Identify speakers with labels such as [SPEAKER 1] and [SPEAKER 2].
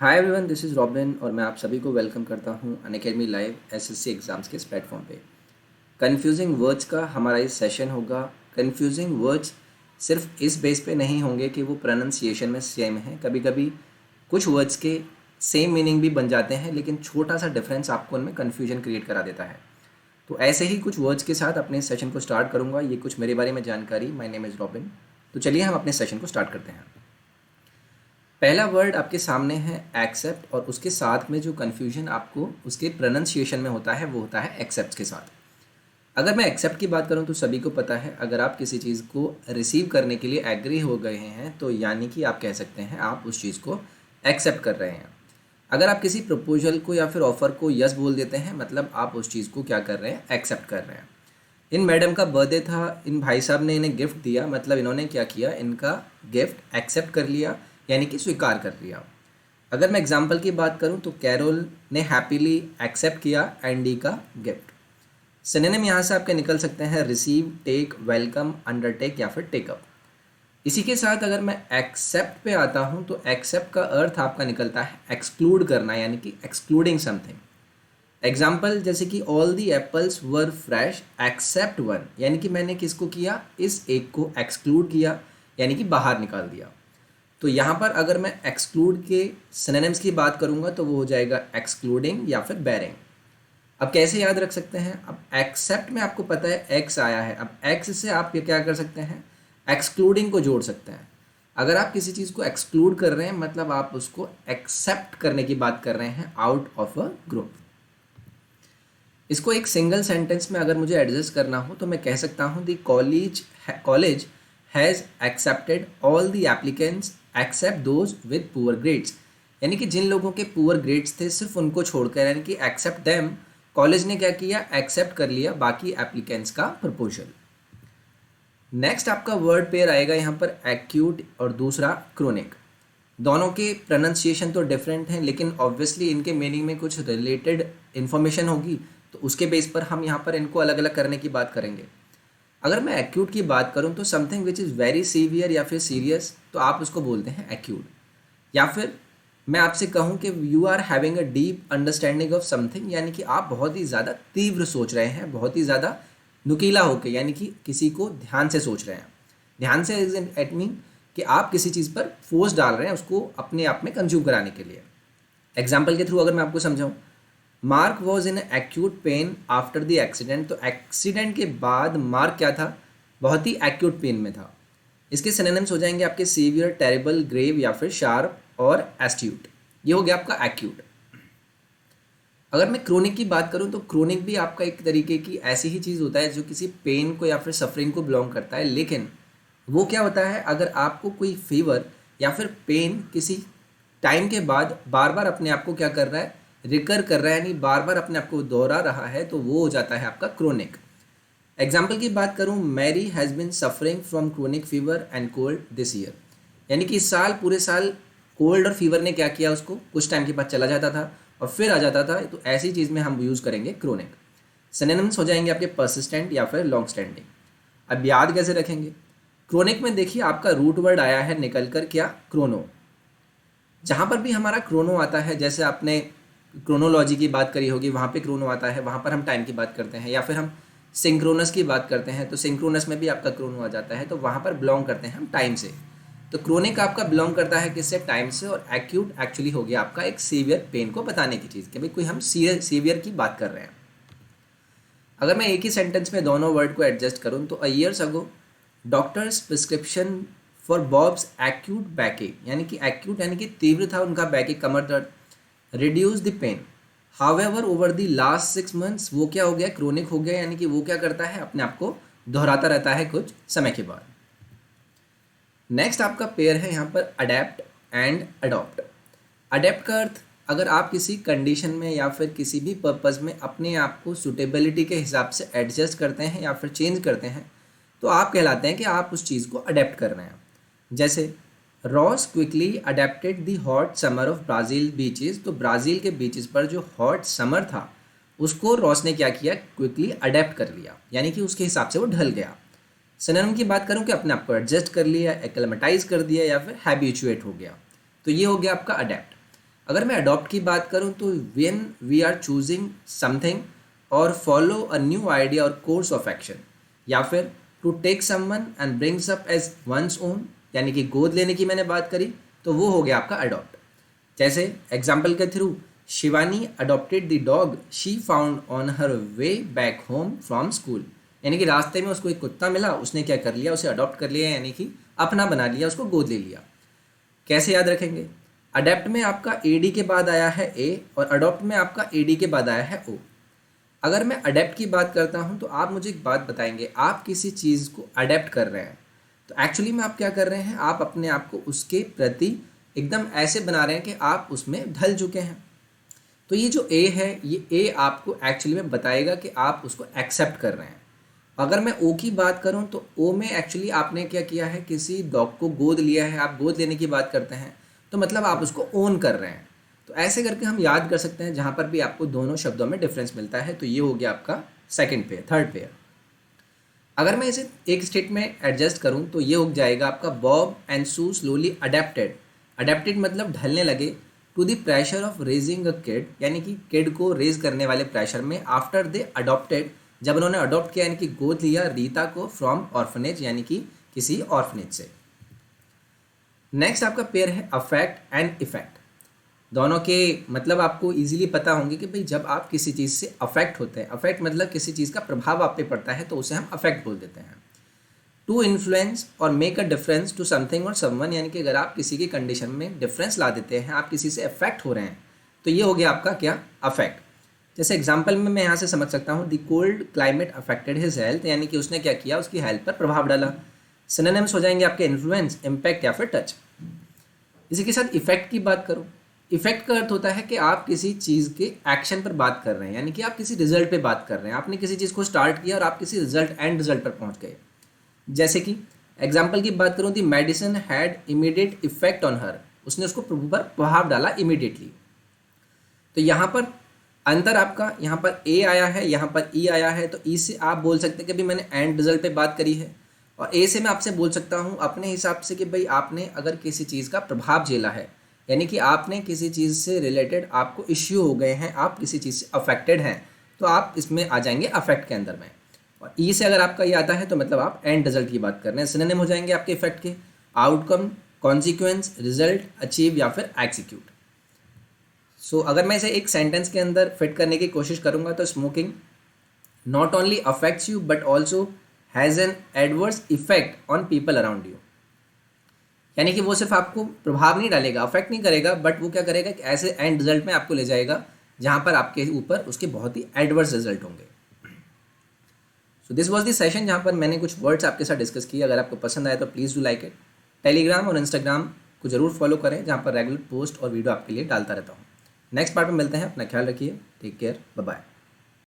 [SPEAKER 1] Hi everyone, this is robin और मैं आप सभी को वेलकम करता हूँ अनअकैडमी लाइव एसएससी एग्ज़ाम्स के इस प्लेटफॉर्म पे। कन्फ्यूजिंग वर्ड्स का हमारा ये सेशन होगा। कन्फ्यूजिंग वर्ड्स सिर्फ इस बेस पे नहीं होंगे कि वो प्रोनाउंसिएशन में सेम है। कभी कभी कुछ वर्ड्स के सेम मीनिंग भी बन जाते हैं, लेकिन छोटा सा डिफरेंस आपको उनमें कन्फ्यूजन क्रिएट करा देता है। तो ऐसे ही कुछ वर्ड्स के साथ अपने सेशन को स्टार्ट करूँगा। ये कुछ मेरे बारे में जानकारी। My name is robin. तो चलिए हम अपने सेशन को स्टार्ट करते हैं। पहला वर्ड आपके सामने है एक्सेप्ट, और उसके साथ में जो कन्फ्यूजन आपको उसके प्रोनाउंसिएशन में होता है वो होता है एक्सेप्ट के साथ। अगर मैं एक्सेप्ट की बात करूं तो सभी को पता है, अगर आप किसी चीज़ को रिसीव करने के लिए एग्री हो गए हैं तो यानी कि आप कह सकते हैं आप उस चीज़ को एक्सेप्ट कर रहे हैं। अगर आप किसी प्रपोजल को या फिर ऑफ़र को यस बोल देते हैं, मतलब आप उस चीज़ को क्या कर रहे हैं, एक्सेप्ट कर रहे हैं। इन मैडम का बर्थडे था, इन भाई साहब ने इन्हें गिफ्ट दिया, मतलब इन्होंने क्या किया, इनका गिफ्ट एक्सेप्ट कर लिया, यानी कि स्वीकार कर लिया। अगर मैं एग्जाम्पल की बात करूं तो कैरोल ने हैप्पीली एक्सेप्ट किया एंडी का गिफ्ट। सिनोनिम यहाँ से आपके निकल सकते हैं रिसीव, टेक, वेलकम, अंडरटेक या फिर टेकअप। इसी के साथ अगर मैं एक्सेप्ट पे आता हूँ तो एक्सेप्ट का अर्थ आपका निकलता है एक्सक्लूड करना, यानी कि एक्सक्लूडिंग समथिंग। एग्जाम्पल जैसे कि all the apples were fresh except one, यानी कि मैंने किसको किया, इस एक को एक्सक्लूड किया, यानी कि बाहर निकाल दिया। तो यहाँ पर अगर मैं एक्सक्लूड के सिनोनिम्स की बात करूँगा तो वो हो जाएगा एक्सक्लूडिंग या फिर बेरिंग। अब कैसे याद रख सकते हैं, अब एक्सेप्ट में आपको पता है एक्स आया है, अब एक्स से आप ये क्या कर सकते हैं, एक्सक्लूडिंग को जोड़ सकते हैं। अगर आप किसी चीज़ को एक्सक्लूड कर रहे हैं मतलब आप उसको एक्सेप्ट करने की बात कर रहे हैं आउट ऑफ अ ग्रुप। इसको एक सिंगल सेंटेंस में अगर मुझे एडजस्ट करना हो तो मैं कह सकता हूँ the college has accepted all the applicants except those with poor grades, यानी कि जिन लोगों के पुअर ग्रेड्स थे सिर्फ उनको छोड़कर, यानी कि एक्सेप्ट देम, कॉलेज ने क्या किया, एक्सेप्ट कर लिया बाकी एप्लीकेंट्स का प्रपोजल। नेक्स्ट आपका वर्ड पेयर आएगा यहाँ पर एक्यूट और दूसरा क्रोनिक। दोनों के प्रोनाउंसिएशन तो डिफरेंट हैं, लेकिन ऑब्वियसली इनके मीनिंग में कुछ रिलेटेड इन्फॉर्मेशन होगी, तो उसके बेस पर हम यहाँ पर इनको अलग अलग करने की बात करेंगे। अगर मैं एक्यूट की बात करूँ तो something which is very severe या फिर सीरियस, तो आप उसको बोलते हैं एक्यूट। या फिर मैं आपसे कहूँ कि you are having a deep understanding of something, यानी कि आप बहुत ही ज़्यादा तीव्र सोच रहे हैं, बहुत ही ज़्यादा नुकीला होकर, यानी कि किसी को ध्यान से सोच रहे हैं। ध्यान से एट मीन कि आप किसी चीज़ पर फोर्स डाल रहे हैं उसको अपने आप में कंज्यूम कराने के लिए। एग्जाम्पल के थ्रू अगर मैं आपको समझाऊँ, mark was in acute pain after the accident, तो एक्सीडेंट के बाद मार्क क्या था, बहुत ही एक्यूट पेन में था। इसके सिनोनिम्स हो जाएंगे आपके सीवियर, टेरिबल, ग्रेव या फिर शार्प और एस्ट्यूट। ये हो गया आपका एक्यूट। अगर मैं क्रोनिक की बात करूं तो क्रोनिक भी आपका एक तरीके की ऐसी ही चीज़ होता है जो किसी पेन को या फिर सफरिंग को बिलोंग करता है, लेकिन वो क्या होता है, अगर आपको कोई फीवर या फिर पेन किसी टाइम के बाद बार बार अपने आप को क्या कर रहा है, रिकर कर रहा है, यानी बार बार अपने आप को दोहरा रहा है, तो वो हो जाता है आपका क्रोनिक। एग्जाम्पल की बात करूं, Mary has been suffering from chronic fever and cold this year, यानी कि इस साल, पूरे साल कोल्ड और फीवर ने क्या किया, उसको कुछ टाइम के बाद चला जाता था और फिर आ जाता था, तो ऐसी चीज़ में हम यूज़ करेंगे क्रोनिक। सिनोनिम्स हो जाएंगे आपके परसिस्टेंट या फिर लॉन्ग स्टैंडिंग। अब याद कैसे रखेंगे, क्रोनिक में देखिए आपका रूट वर्ड आया है निकल कर क्या, क्रोनो। जहाँ पर भी हमारा क्रोनो आता है, जैसे आपने क्रोनोलॉजी की बात करी होगी, वहाँ पे क्रोनो आता है, वहाँ पर हम टाइम की बात करते हैं, या फिर हम सिंक्रोनस की बात करते हैं तो सिंक्रोनस में भी आपका क्रोनो आ जाता है, तो वहाँ पर बिलोंग करते हैं हम टाइम से। तो क्रोनिक आपका बिलोंग करता है किससे, टाइम से। और एक्यूट एक्चुअली हो गया आपका एक सीवियर पेन को बताने की चीज़, कि भाई कोई हम सीवियर की बात कर रहे हैं। अगर मैं एक ही सेंटेंस में दोनों वर्ड को एडजस्ट करूँ तो a years ago doctor's prescription for Bob's acute backache, यानी कि एक्यूट यानी कि तीव्र था उनका बैकएक, कमर दर्द, reduce the pain. However over the last 6 months वो क्या हो गया, क्रोनिक हो गया, यानी कि वो क्या करता है, अपने आप को दोहराता रहता है कुछ समय के बाद। नेक्स्ट आपका पेयर है यहाँ पर अडेप्ट एंड अडॉप्ट। अडेप्ट का अर्थ, अगर आप किसी कंडीशन में या फिर किसी भी पर्पज़ में अपने आप को सूटेबिलिटी के हिसाब से एडजस्ट करते हैं या फिर चेंज करते हैं, तो आप कहलाते हैं कि आप उस चीज़ को अडेप्ट कर रहे हैं। जैसे Ross quickly adapted the hot summer of Brazil beaches, तो ब्राज़ील के बीचेस पर जो हॉट समर था उसको रॉस ने क्या किया, क्विकली अडेप्ट कर लिया, यानी कि उसके हिसाब से वो ढल गया। सिनोनिम की बात करूँ कि अपने आप को एडजस्ट कर लिया, एक्लेमेटाइज कर दिया या फिर हैबिचुएट हो गया, तो ये हो गया आपका अडेप्ट। अगर मैं अडॉप्ट की बात करूँ तो when we are choosing something or follow a new idea or course of action, या फिर to take someone and brings up as one's own, यानी कि गोद लेने की मैंने बात करी, तो वो हो गया आपका अडॉप्ट। जैसे एग्जाम्पल के through, Shivani adopted the dog she found on her way back home from school, यानी कि रास्ते में उसको एक कुत्ता मिला, उसने क्या कर लिया, उसे अडॉप्ट कर लिया, यानी कि अपना बना लिया, उसको गोद ले लिया। कैसे याद रखेंगे? अडेप्ट में आपका एडी के बाद आया है ए और अडॉप्ट में आपका एडी के बाद आया है ओ। अगर मैं अडेप्ट की बात करता हूँ तो आप मुझे एक बात बताएंगे, आप किसी चीज़ को अडेप्ट कर रहे हैं तो एक्चुअली में आप क्या कर रहे हैं, आप अपने आप को उसके प्रति एकदम ऐसे बना रहे हैं कि आप उसमें ढल चुके हैं। तो ये जो ए है, ये ए आपको एक्चुअली में बताएगा कि आप उसको एक्सेप्ट कर रहे हैं। अगर मैं ओ की बात करूं तो ओ में एक्चुअली आपने क्या किया है, किसी डॉग को गोद लिया है, आप गोद लेने की बात करते हैं तो मतलब आप उसको ओन कर रहे हैं। तो ऐसे करके हम याद कर सकते हैं जहाँ पर भी आपको दोनों शब्दों में डिफरेंस मिलता है। तो ये हो गया आपका सेकंड पेयर, थर्ड पेयर। अगर मैं इसे एक स्टेट में एडजस्ट करूं तो ये हो जाएगा आपका Bob and Sue slowly adapted. Adapted मतलब ढलने लगे to the pressure of raising a kid, यानी कि किड को रेज करने वाले प्रेशर में, आफ्टर दे अडॉप्टेड, जब उन्होंने अडॉप्ट किया यानी कि गोद लिया रीता को फ्रॉम ऑर्फनेज, यानी कि किसी ऑर्फनेज से। नेक्स्ट आपका पेयर है अफेक्ट एंड इफेक्ट। दोनों के मतलब आपको इजीली पता होंगे कि भाई जब आप किसी चीज़ से अफेक्ट होते हैं, अफेक्ट मतलब किसी चीज़ का प्रभाव आप पे पड़ता है, तो उसे हम अफेक्ट बोल देते हैं। To influence or make a difference to something or someone, यानी कि अगर आप किसी की कंडीशन में डिफरेंस ला देते हैं, आप किसी से अफेक्ट हो रहे हैं, तो ये हो गया आपका क्या, अफेक्ट। जैसे एग्जाम्पल में मैं यहाँ से समझ सकता हूँ, the cold climate affected his health, यानी कि उसने क्या किया, उसकी हेल्थ पर प्रभाव डाला। सिनोनिम्स हो जाएंगे आपके इन्फ्लुएंस, इम्पैक्ट या फिर टच। इसी के साथ इफेक्ट की बात करूँ, इफेक्ट का अर्थ होता है कि आप किसी चीज़ के एक्शन पर बात कर रहे हैं, यानी कि आप किसी रिजल्ट पे बात कर रहे हैं। आपने किसी चीज़ को स्टार्ट किया और आप किसी एंड रिजल्ट पर पहुंच गए। जैसे कि एग्जाम्पल की बात करूँ, दी medicine had immediate effect on her, उसने उसको पर प्रभाव डाला इमीडिएटली। तो यहाँ पर अंतर आपका, यहाँ पर ए आया है, यहाँ पर ई आया है, तो ई से आप बोल सकते हैं कि भाई मैंने एंड रिजल्ट पे बात करी है, और ए से मैं आपसे बोल सकता हूँ अपने हिसाब से कि भाई आपने अगर किसी चीज़ का प्रभाव झेला है, यानी कि आपने किसी चीज़ से रिलेटेड आपको इश्यू हो गए हैं, आप किसी चीज़ से अफेक्टेड हैं, तो आप इसमें आ जाएंगे अफेक्ट के अंदर में। और ई से अगर आपका ये आता है तो मतलब आप एंड रिजल्ट की बात कर रहे हैं। सिनोनिम हो जाएंगे आपके इफेक्ट के आउटकम, कॉन्सिक्वेंस, रिजल्ट, अचीव या फिर एग्जीक्यूट। सो अगर मैं इसे एक सेंटेंस के अंदर फिट करने की कोशिश करूंगा तो smoking not only affects you but also has an adverse effect on people around you, यानी कि वो सिर्फ आपको प्रभाव नहीं डालेगा, अफेक्ट नहीं करेगा, बट वो क्या करेगा कि ऐसे एंड रिजल्ट में आपको ले जाएगा जहाँ पर आपके ऊपर उसके बहुत ही एडवर्स रिजल्ट होंगे। So this was the session जहाँ पर मैंने कुछ वर्ड्स आपके साथ डिस्कस किए। अगर आपको पसंद आए तो please do like it. Telegram और इंस्टाग्राम को जरूर फॉलो करें, जहाँ पर रेगुलर पोस्ट और वीडियो आपके लिए डालता रहता हूँ। नेक्स्ट पार्ट में मिलते हैं, अपना ख्याल रखिए, टेक केयर, बाय बाय।